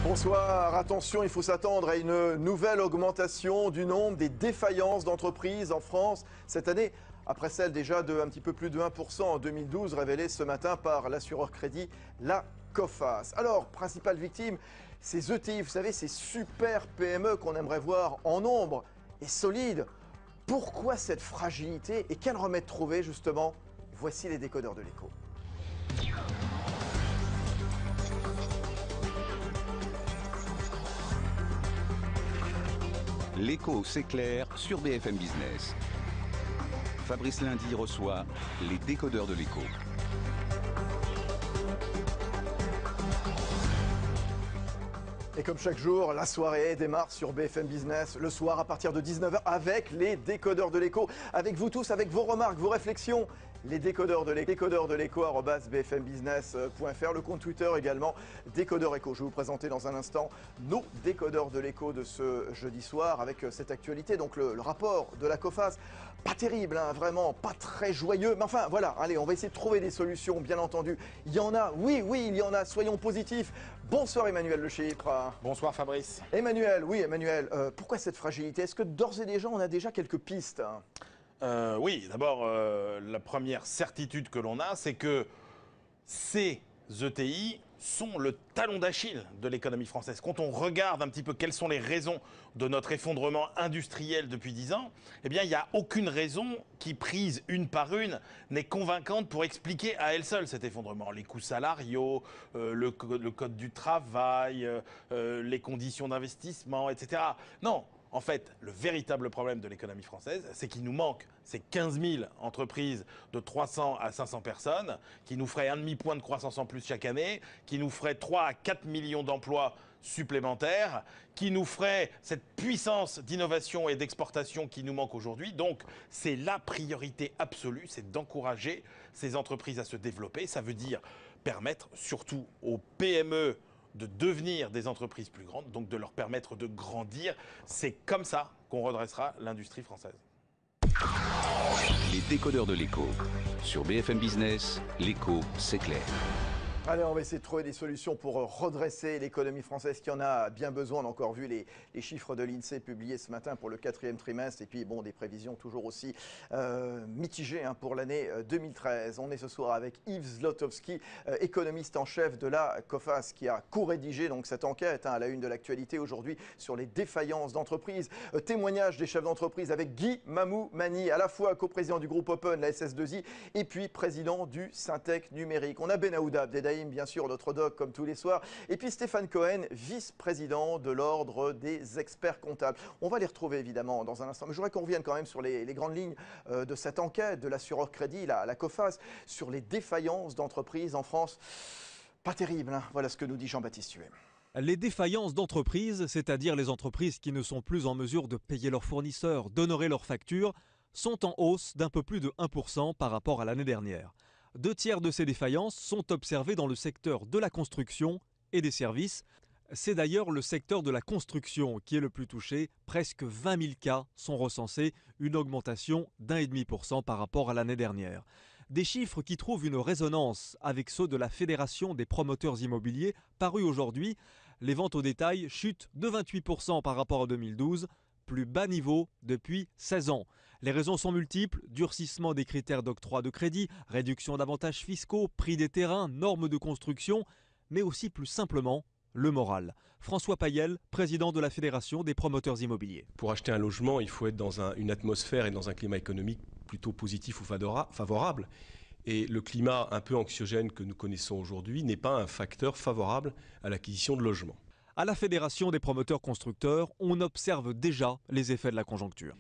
Bonsoir, attention, il faut s'attendre à une nouvelle augmentation du nombre des défaillances d'entreprises en France cette année, après celle déjà de un petit peu plus de 1% en 2012, révélée ce matin par l'assureur crédit, la Coface. Alors, principale victime, ces ETI, vous savez, ces super PME qu'on aimerait voir en nombre et solides. Pourquoi cette fragilité et quel remède trouver justement? Voici les décodeurs de l'écho. L'écho, c'est clair sur BFM Business. Fabrice Lundi reçoit les décodeurs de l'écho. Et comme chaque jour, la soirée démarre sur BFM Business le soir à partir de 19h avec les décodeurs de l'écho. Avec vous tous, avec vos remarques, vos réflexions. Les décodeurs de l'écho, @bfmbusiness.fr, le compte Twitter également, décodeur écho. Je vais vous présenter dans un instant nos décodeurs de l'écho de ce jeudi soir avec cette actualité, donc le rapport de la Coface. Pas terrible, hein, vraiment, pas très joyeux, mais enfin voilà, allez, on va essayer de trouver des solutions, bien entendu. Il y en a, oui, il y en a, soyons positifs. Bonsoir Emmanuel Le Chypre. Bonsoir Fabrice. Emmanuel, pourquoi cette fragilité? Est-ce que d'ores et déjà on a déjà quelques pistes? Oui, d'abord, la première certitude que l'on a, c'est que ces ETI sont le talon d'Achille de l'économie française. Quand on regarde un petit peu quelles sont les raisons de notre effondrement industriel depuis 10 ans, eh bien, il n'y a aucune raison qui, prise une par une, n'est convaincante pour expliquer à elle seule cet effondrement. Les coûts salariaux, le code du travail, les conditions d'investissement, etc. Non. En fait, le véritable problème de l'économie française, c'est qu'il nous manque ces 15 000 entreprises de 300 à 500 personnes, qui nous feraient un demi-point de croissance en plus chaque année, qui nous feraient 3 à 4 millions d'emplois supplémentaires, qui nous ferait cette puissance d'innovation et d'exportation qui nous manque aujourd'hui. Donc, c'est la priorité absolue, c'est d'encourager ces entreprises à se développer. Ça veut dire permettre surtout aux PME de devenir des entreprises plus grandes, donc de leur permettre de grandir. C'est comme ça qu'on redressera l'industrie française. Les décodeurs de l'écho. Sur BFM Business, l'écho, c'est clair. Allez, on va essayer de trouver des solutions pour redresser l'économie française qui en a bien besoin. On a encore vu les chiffres de l'INSEE publiés ce matin pour le 4e trimestre et puis bon, des prévisions toujours aussi mitigées pour l'année 2013. On est ce soir avec Yves Zlotowski, économiste en chef de la Coface, qui a co-rédigé donc cette enquête à la une de l'actualité aujourd'hui sur les défaillances d'entreprises. Témoignage des chefs d'entreprise avec Guy Mamou-Mani, à la fois coprésident du groupe Open, la SS2I, et puis président du Syntec Numérique. On a Ben Aouda Abdeldaïm, bien sûr, notre doc comme tous les soirs, et puis Stéphane Cohen, vice-président de l'Ordre des experts comptables. On va les retrouver évidemment dans un instant, mais je voudrais qu'on revienne quand même sur les grandes lignes de cette enquête de l'assureur crédit, la Coface, sur les défaillances d'entreprises en France. Pas terrible, hein. Voilà ce que nous dit Jean-Baptiste Huet. Les défaillances d'entreprises, c'est-à-dire les entreprises qui ne sont plus en mesure de payer leurs fournisseurs, d'honorer leurs factures, sont en hausse d'un peu plus de 1% par rapport à l'année dernière. 2/3 de ces défaillances sont observées dans le secteur de la construction et des services. C'est d'ailleurs le secteur de la construction qui est le plus touché. Presque 20 000 cas sont recensés, une augmentation d'1,5% par rapport à l'année dernière. Des chiffres qui trouvent une résonance avec ceux de la Fédération des promoteurs immobiliers, parus aujourd'hui. Les ventes au détail chutent de 28% par rapport à 2012. Plus bas niveau depuis 16 ans. Les raisons sont multiples, durcissement des critères d'octroi de crédit, réduction d'avantages fiscaux, prix des terrains, normes de construction, mais aussi plus simplement le moral. François Payel, président de la Fédération des promoteurs immobiliers. Pour acheter un logement, il faut être dans une atmosphère et dans un climat économique plutôt positif ou favorable. Et le climat un peu anxiogène que nous connaissons aujourd'hui n'est pas un facteur favorable à l'acquisition de logements. À la Fédération des promoteurs constructeurs, on observe déjà les effets de la conjoncture.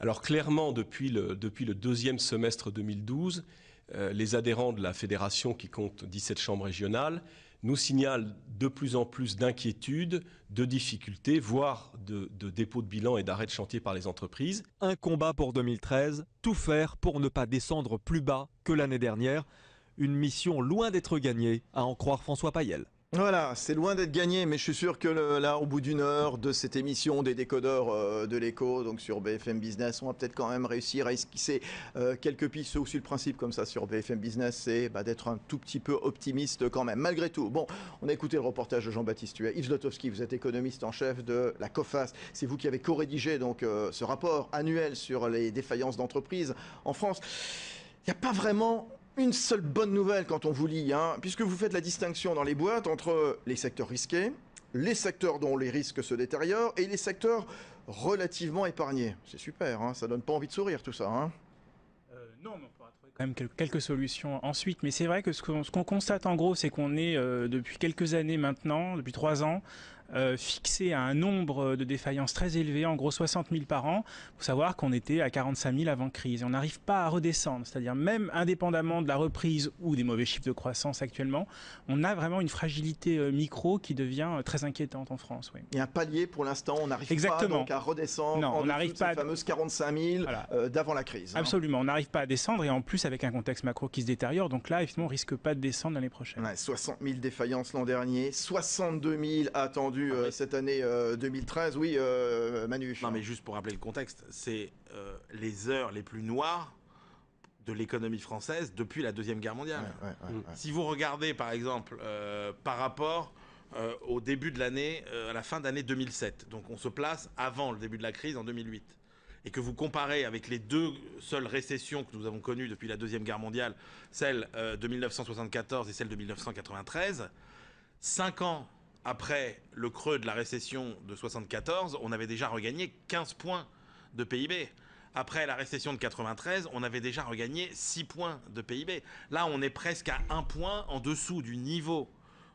Alors clairement, depuis le deuxième semestre 2012, les adhérents de la fédération, qui compte 17 chambres régionales, nous signalent de plus en plus d'inquiétudes, de difficultés, voire de dépôt de bilan et d'arrêt de chantier par les entreprises. Un combat pour 2013, tout faire pour ne pas descendre plus bas que l'année dernière. Une mission loin d'être gagnée, à en croire François Payel. Voilà, c'est loin d'être gagné, mais je suis sûr que là, au bout d'une heure de cette émission des décodeurs de l'écho, donc sur BFM Business, on va peut-être quand même réussir à esquisser quelques pistes. C'est aussi le principe comme ça sur BFM Business, c'est d'être un tout petit peu optimiste quand même, malgré tout. Bon, on a écouté le reportage de Jean-Baptiste Huet. Yves Zlotowski, vous êtes économiste en chef de la COFAS. C'est vous qui avez co-rédigé donc, ce rapport annuel sur les défaillances d'entreprises en France. Il n'y a pas vraiment une seule bonne nouvelle quand on vous lit, puisque vous faites la distinction dans les boîtes entre les secteurs risqués, les secteurs dont les risques se détériorent et les secteurs relativement épargnés. C'est super, ça donne pas envie de sourire tout ça. Non, mais on pourra trouver quand même quelques solutions ensuite. Mais c'est vrai que ce qu'on constate en gros, c'est qu'on est depuis quelques années maintenant, depuis 3 ans, fixé à un nombre de défaillances très élevé, en gros 60 000 par an. Il faut savoir qu'on était à 45 000 avant crise. Et on n'arrive pas à redescendre, c'est-à-dire même indépendamment de la reprise ou des mauvais chiffres de croissance actuellement, on a vraiment une fragilité micro qui devient très inquiétante en France. Oui. Et un palier pour l'instant, on n'arrive pas donc, à redescendre non, on n'arrive pas ces fameuses 45 000 voilà. D'avant la crise. Absolument, on n'arrive pas à descendre et en plus avec un contexte macro qui se détériore. Donc là, effectivement, on ne risque pas de descendre l'année prochaine. Ouais, 60 000 défaillances l'an dernier, 62 000 attendus cette année 2013. Oui, Manu. Non, mais juste pour rappeler le contexte, c'est les heures les plus noires de l'économie française depuis la Deuxième Guerre mondiale. Si vous regardez, par exemple, par rapport au début de l'année, à la fin d'année 2007, donc on se place avant le début de la crise en 2008, et que vous comparez avec les deux seules récessions que nous avons connues depuis la Deuxième Guerre mondiale, celle de 1974 et celle de 1993, 5 ans après le creux de la récession de 1974, on avait déjà regagné 15 points de PIB. Après la récession de 1993, on avait déjà regagné 6 points de PIB. Là, on est presque à 1 point en dessous du niveau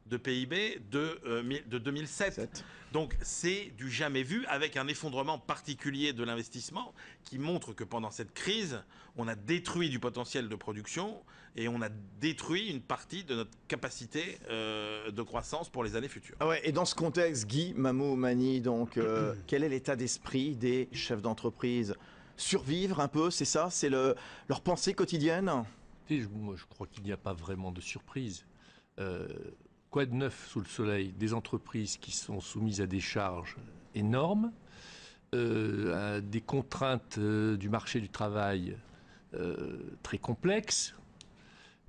de PIB de 2007. Donc c'est du jamais vu, avec un effondrement particulier de l'investissement qui montre que pendant cette crise, on a détruit du potentiel de production et on a détruit une partie de notre capacité de croissance pour les années futures. Ah ouais, et dans ce contexte, Guy Mamou-Mani, donc, quel est l'état d'esprit des chefs d'entreprise? Survivre un peu, c'est ça? C'est leur pensée quotidienne? Moi, je crois qu'il n'y a pas vraiment de surprise. Quoi de neuf sous le soleil? Des entreprises qui sont soumises à des charges énormes, à des contraintes du marché du travail très complexes,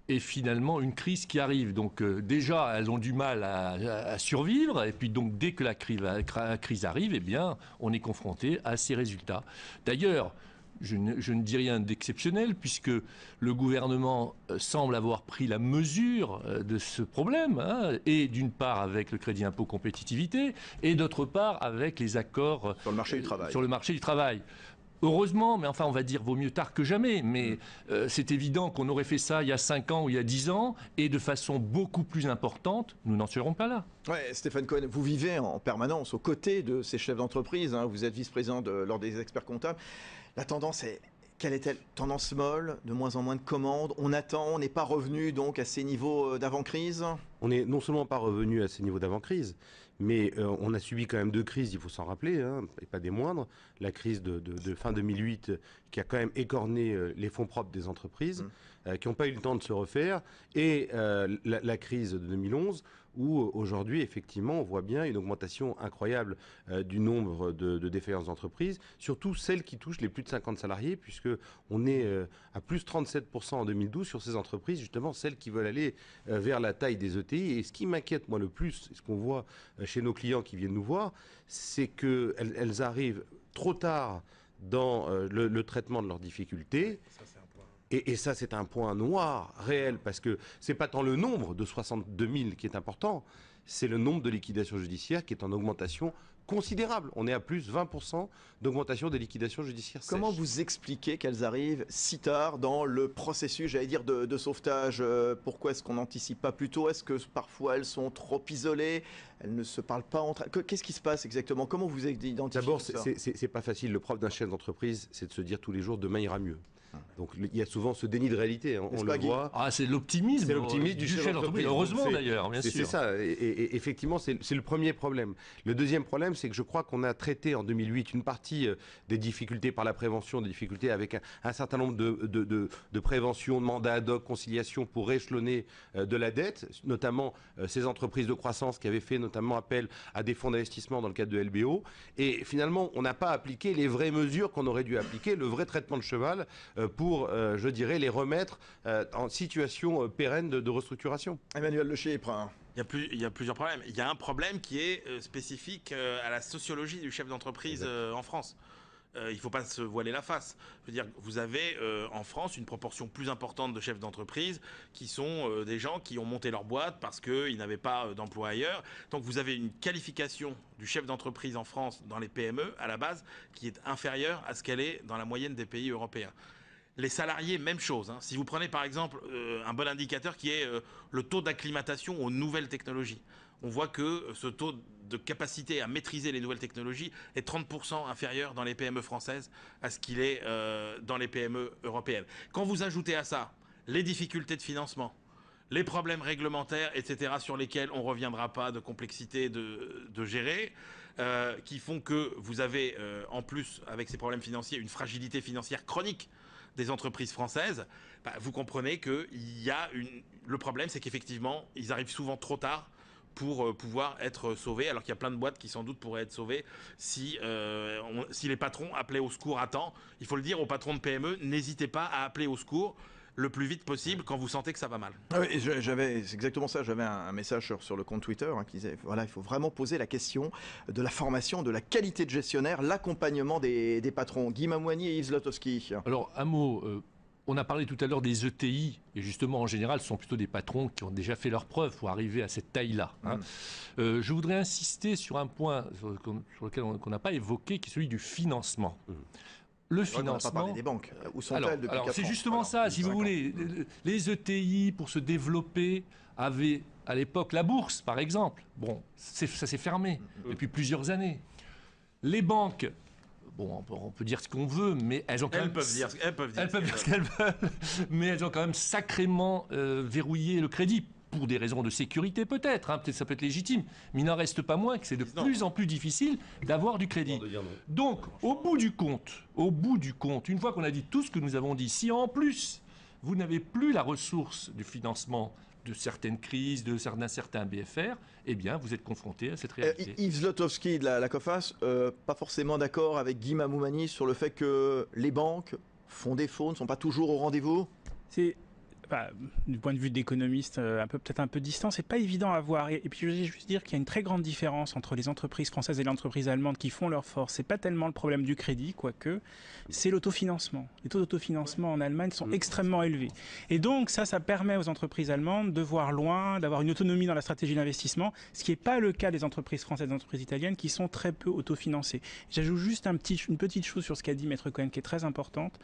et finalement une crise qui arrive. Donc déjà, elles ont du mal à survivre, et puis donc dès que la crise arrive, eh bien, on est confronté à ces résultats. D'ailleurs, je ne dis rien d'exceptionnel, puisque le gouvernement semble avoir pris la mesure de ce problème, et d'une part avec le crédit impôt compétitivité, et d'autre part avec les accords sur le marché du travail. Sur le marché du travail. Heureusement, mais enfin on va dire vaut mieux tard que jamais, mais c'est évident qu'on aurait fait ça il y a 5 ans ou il y a 10 ans, et de façon beaucoup plus importante, nous n'en serons pas là. Ouais, Stéphane Cohen, vous vivez en permanence aux côtés de ces chefs d'entreprise, vous êtes vice-président de l'Ordre des experts comptables. La tendance est, quelle est-elle? Tendance molle, de moins en moins de commandes, on attend, on n'est pas revenu donc à ces niveaux d'avant-crise? On n'est non seulement pas revenu à ces niveaux d'avant-crise, mais on a subi quand même 2 crises, il faut s'en rappeler, et pas des moindres. La crise de fin 2008 qui a quand même écorné les fonds propres des entreprises, qui n'ont pas eu le temps de se refaire, et la crise de 2011, où aujourd'hui, effectivement, on voit bien une augmentation incroyable du nombre de défaillances d'entreprises, surtout celles qui touchent les plus de 50 salariés, puisqu'on est à plus 37% en 2012 sur ces entreprises, justement celles qui veulent aller vers la taille des ETI. Et ce qui m'inquiète, moi, le plus, ce qu'on voit chez nos clients qui viennent nous voir, c'est qu'elles arrivent trop tard dans le traitement de leurs difficultés. Et ça, c'est un point noir, réel, parce que c'est pas tant le nombre de 62 000 qui est important, c'est le nombre de liquidations judiciaires qui est en augmentation considérable. On est à plus 20% d'augmentation des liquidations judiciaires sèches. Comment vous expliquez qu'elles arrivent si tard dans le processus, j'allais dire, de sauvetage? Pourquoi est-ce qu'on n'anticipe pas plus tôt? Est-ce que parfois elles sont trop isolées? Elles ne se parlent pas entre elles? Qu'est-ce qui se passe exactement? Comment vous identifiez ça? D'abord, c'est pas facile. Le propre d'un chef d'entreprise, c'est de se dire tous les jours, demain ira mieux. Donc il y a souvent ce déni de réalité, hein, on le voit. Ah, c'est l'optimisme. C'est l'optimisme du chef d'entreprise. Heureusement d'ailleurs, bien sûr. C'est ça, et effectivement, c'est le premier problème. Le deuxième problème, c'est que je crois qu'on a traité en 2008 une partie des difficultés par la prévention, des difficultés avec un certain nombre de préventions, de mandats ad hoc, conciliation pour échelonner de la dette, notamment ces entreprises de croissance qui avaient fait notamment appel à des fonds d'investissement dans le cadre de LBO. Et finalement, on n'a pas appliqué les vraies mesures qu'on aurait dû appliquer, le vrai traitement de cheval pour, je dirais, les remettre en situation pérenne de restructuration. Emmanuel Lechéprun. Il y a plusieurs problèmes. Il y a un problème qui est spécifique à la sociologie du chef d'entreprise en France. Il ne faut pas se voiler la face. Je veux dire, vous avez en France une proportion plus importante de chefs d'entreprise qui sont des gens qui ont monté leur boîte parce qu'ils n'avaient pas d'emploi ailleurs. Donc vous avez une qualification du chef d'entreprise en France dans les PME à la base qui est inférieure à ce qu'elle est dans la moyenne des pays européens. Les salariés, même chose. Si vous prenez par exemple un bon indicateur qui est le taux d'acclimatation aux nouvelles technologies, on voit que ce taux de capacité à maîtriser les nouvelles technologies est 30% inférieur dans les PME françaises à ce qu'il est dans les PME européennes. Quand vous ajoutez à ça les difficultés de financement, les problèmes réglementaires, etc., sur lesquels on ne reviendra pas, de complexité de gérer, qui font que vous avez en plus, avec ces problèmes financiers, une fragilité financière chronique des entreprises françaises, vous comprenez que le problème, c'est qu'effectivement, ils arrivent souvent trop tard pour pouvoir être sauvés, alors qu'il y a plein de boîtes qui sans doute pourraient être sauvées si les patrons appelaient au secours à temps. Il faut le dire aux patrons de PME, n'hésitez pas à appeler au secours le plus vite possible quand vous sentez que ça va mal. Oui, c'est exactement ça. J'avais un message sur le compte Twitter qui disait voilà, il faut vraiment poser la question de la formation, de la qualité de gestionnaire, l'accompagnement des patrons. Guy Mamouani et Yves Zlotowski. Alors, un mot. On a parlé tout à l'heure des ETI, et justement, en général, ce sont plutôt des patrons qui ont déjà fait leurs preuves pour arriver à cette taille-là. Je voudrais insister sur un point sur lequel on n'a pas évoqué, qui est celui du financement. Le financement. On n'a pas parlé des banques. Où sont-elles depuis 4 ans? C'est justement ça, si vous voulez. Les ETI, pour se développer, avaient à l'époque la bourse, par exemple. Bon, ça s'est fermé depuis plusieurs années. Les banques. Bon, on peut dire ce qu'on veut, mais elles ont quand même... Elles peuvent dire ce qu'elles veulent, mais elles ont quand même sacrément verrouillé le crédit, pour des raisons de sécurité peut-être, peut-être ça peut être légitime, mais il n'en reste pas moins que c'est de plus en plus difficile d'avoir du crédit. Donc, au bout du compte, une fois qu'on a dit tout ce que nous avons dit, si en plus, vous n'avez plus la ressource du financement de certaines crises, d'un certain BFR, eh bien, vous êtes confronté à cette réalité. Yves Zlotowski de la COFAS, pas forcément d'accord avec Guy Mamouani sur le fait que les banques font défaut, ne sont pas toujours au rendez-vous? Du point de vue d'économiste, peut-être un peu distant, c'est pas évident à voir. Et puis je veux juste dire qu'il y a une très grande différence entre les entreprises françaises et les entreprises allemandes qui font leur force. C'est pas tellement le problème du crédit, quoique, c'est l'autofinancement. Les taux d'autofinancement en Allemagne sont extrêmement élevés. Et donc ça permet aux entreprises allemandes de voir loin, d'avoir une autonomie dans la stratégie d'investissement, ce qui n'est pas le cas des entreprises françaises et des entreprises italiennes qui sont très peu autofinancées. J'ajoute juste une petite chose sur ce qu'a dit Maître Cohen qui est très importante.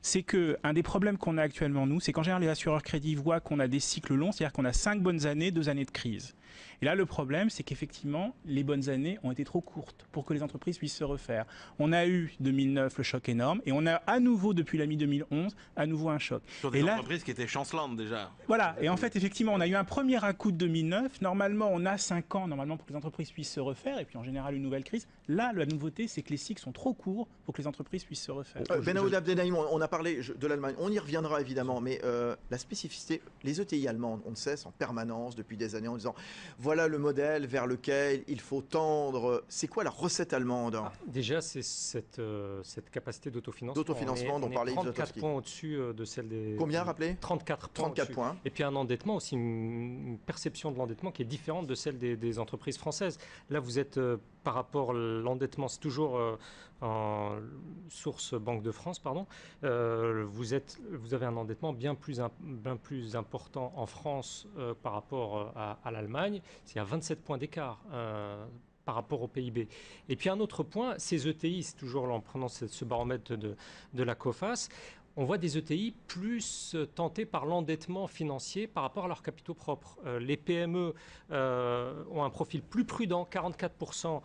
C'est qu'un des problèmes qu'on a actuellement, nous, c'est qu'en général, les assureurs crédits voient qu'on a des cycles longs, c'est-à-dire qu'on a 5 bonnes années, 2 années de crise. Et là, le problème, c'est qu'effectivement, les bonnes années ont été trop courtes pour que les entreprises puissent se refaire. On a eu 2009 le choc énorme, et on a à nouveau, depuis la mi-2011, à nouveau un choc. Sur des entreprises qui étaient chancelantes déjà. Voilà, et en fait, effectivement, on a eu un premier à-coup de 2009. Normalement, on a 5 ans, normalement, pour que les entreprises puissent se refaire, et puis en général, une nouvelle crise. Là, la nouveauté, c'est que les cycles sont trop courts pour que les entreprises puissent se refaire. Benaoud Abdelnaïm, on a parlé de l'Allemagne, on y reviendra évidemment, mais la spécificité, les ETI allemandes, on le cesse en permanence depuis des années en disant voilà le modèle vers lequel il faut tendre. C'est quoi la recette allemande? Déjà, c'est cette capacité d'autofinancement. D'autofinancement dont parlait Yves Zlotowski. 34 points au-dessus de celle des... Combien, rappelez? 34 points. 34 points. Et puis un endettement aussi, une perception de l'endettement qui est différente de celle des entreprises françaises. Là, vous êtes par rapport à l'endettement, c'est toujours en source Banque de France, pardon. Vous avez un endettement bien plus important en France par rapport à l'Allemagne. C'est à 27 points d'écart. Par rapport au PIB. Et puis un autre point, ces ETI, c'est toujours en prenant ce baromètre de la COFAS, on voit des ETI plus tentés par l'endettement financier par rapport à leurs capitaux propres. Les PME ont ont un profil plus prudent, 44%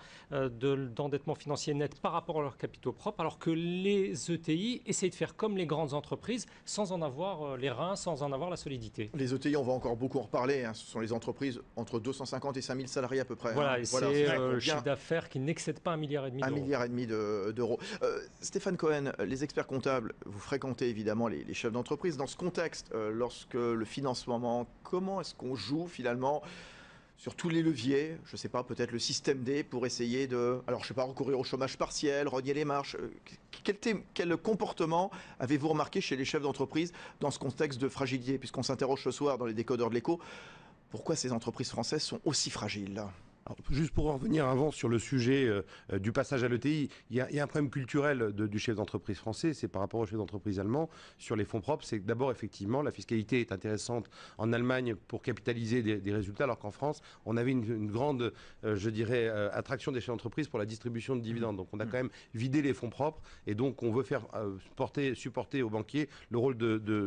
d'endettement financier net par rapport à leurs capitaux propres, alors que les ETI essayent de faire comme les grandes entreprises sans en avoir les reins, sans en avoir la solidité. Les ETI, on va encore beaucoup en reparler, hein. Ce sont les entreprises entre 250 et 5000 salariés à peu près. Voilà, hein. et c'est le chiffre d'affaires qui n'excède pas 1,5 milliard d'euros. 1,5 milliard d'euros. Stéphane Cohen, les experts comptables, vous fréquentez évidemment les chefs d'entreprise. Dans ce contexte, lorsque le financement manque, comment est-ce qu'on joue finalement sur tous les leviers, je ne sais pas, peut-être le système D pour essayer de, alors je ne sais pas, recourir au chômage partiel, renier les marges. Quel comportement avez-vous remarqué chez les chefs d'entreprise dans ce contexte de fragilité? Puisqu'on s'interroge ce soir dans les décodeurs de l'Écho, pourquoi ces entreprises françaises sont aussi fragiles? Alors, juste pour en revenir avant sur le sujet du passage à l'ETI, il y a un problème culturel du chef d'entreprise français, c'est par rapport au chef d'entreprise allemand sur les fonds propres. C'est que d'abord, effectivement, la fiscalité est intéressante en Allemagne pour capitaliser des résultats, alors qu'en France, on avait une grande, je dirais, attraction des chefs d'entreprise pour la distribution de dividendes. Donc on a quand même vidé les fonds propres et donc on veut faire supporter aux banquiers le rôle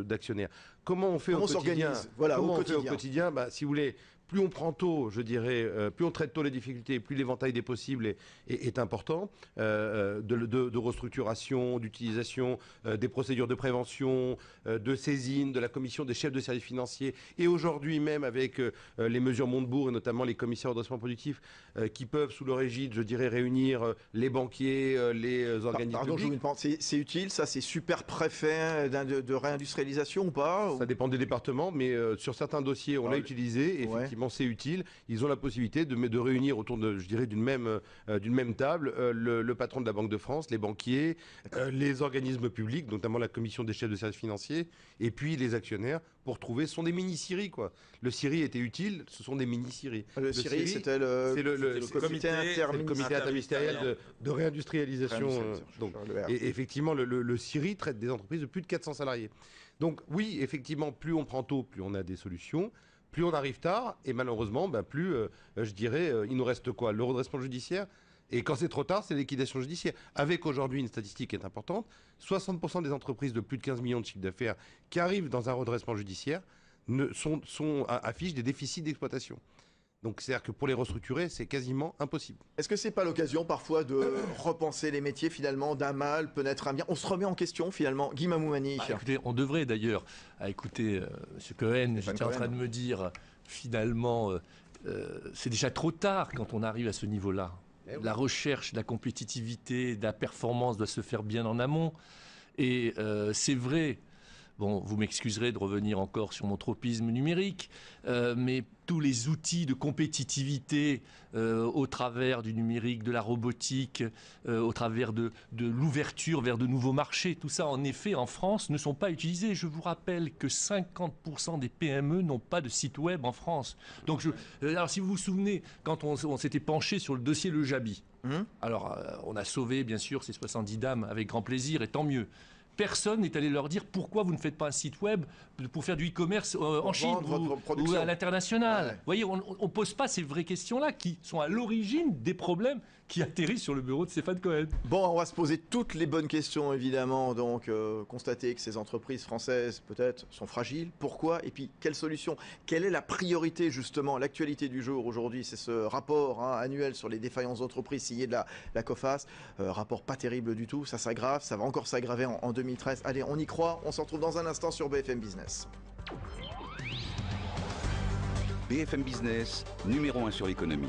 d'actionnaire. Comment on fait au quotidien? Voilà, Comment au on fait au quotidien? Si vous voulez, plus on prend tôt, je dirais, plus on traite tôt les difficultés, plus l'éventail des possibles est important, de restructuration, d'utilisation, des procédures de prévention, de saisine, de la commission des chefs de services financiers, et aujourd'hui même avec les mesures Montebourg et notamment les commissaires au redressement productif qui peuvent, sous leur égide, je dirais, réunir les banquiers, les organismes publics. C'est utile, ça, c'est super préfet de réindustrialisation ou pas? Ça dépend des départements, mais sur certains dossiers, on l'a utilisé, et effectivement, c'est utile. Ils ont la possibilité de réunir autour d'une même table le patron de la Banque de France, les banquiers, les organismes publics, notamment la commission des chefs de services financiers, et puis les actionnaires, pour trouver. Ce sont des mini-scieries, quoi. Le scierie était utile, ce sont des mini-scieries. Le scierie, c'était le comité interministériel de réindustrialisation. Et effectivement, le scierie traite des entreprises de plus de 400 salariés. Donc oui, effectivement, plus on prend tôt, plus on a des solutions. Plus on arrive tard, et malheureusement, plus, je dirais, il nous reste quoi? Le redressement judiciaire. Et quand c'est trop tard, c'est liquidation judiciaire. Avec aujourd'hui une statistique qui est importante, 60% des entreprises de plus de 15 millions de chiffre d'affaires qui arrivent dans un redressement judiciaire affichent des déficits d'exploitation. Donc c'est-à-dire que pour les restructurer, c'est quasiment impossible. Est-ce que c'est pas l'occasion parfois de repenser les métiers finalement, d'un mal peut naître un bien? On se remet en question finalement. Guy Mamoumani. Écoutez, on devrait d'ailleurs, à écouter M. Cohen, j'étais en train de me dire, finalement, c'est déjà trop tard quand on arrive à ce niveau-là. La recherche, la compétitivité, la performance doit se faire bien en amont. Et c'est vrai. Bon, vous m'excuserez de revenir encore sur mon tropisme numérique, mais tous les outils de compétitivité au travers du numérique, de la robotique, au travers de l'ouverture vers de nouveaux marchés, tout ça, en effet, en France, ne sont pas utilisés. Je vous rappelle que 50% des PME n'ont pas de site web en France. Donc, alors, si vous vous souvenez, quand on s'était penché sur le dossier Le Jabi, alors on a sauvé, bien sûr, ces 70 dames avec grand plaisir, et tant mieux. Personne n'est allé leur dire pourquoi vous ne faites pas un site web pour faire du e-commerce en Chine ou à l'international. Ouais. Vous voyez, on ne pose pas ces vraies questions-là qui sont à l'origine des problèmes qui atterrissent sur le bureau de Stéphane Cohen. Bon, on va se poser toutes les bonnes questions, évidemment. Donc, constater que ces entreprises françaises, peut-être, sont fragiles. Pourquoi? Et puis, quelle solution? Quelle est la priorité, justement? L'actualité du jour, aujourd'hui, c'est ce rapport annuel sur les défaillances d'entreprises signé de la COFAS. Rapport pas terrible du tout. Ça s'aggrave. Ça va encore s'aggraver en 2013. Allez, on y croit. On se retrouve dans un instant sur BFM Business. BFM Business, numéro 1 sur l'économie.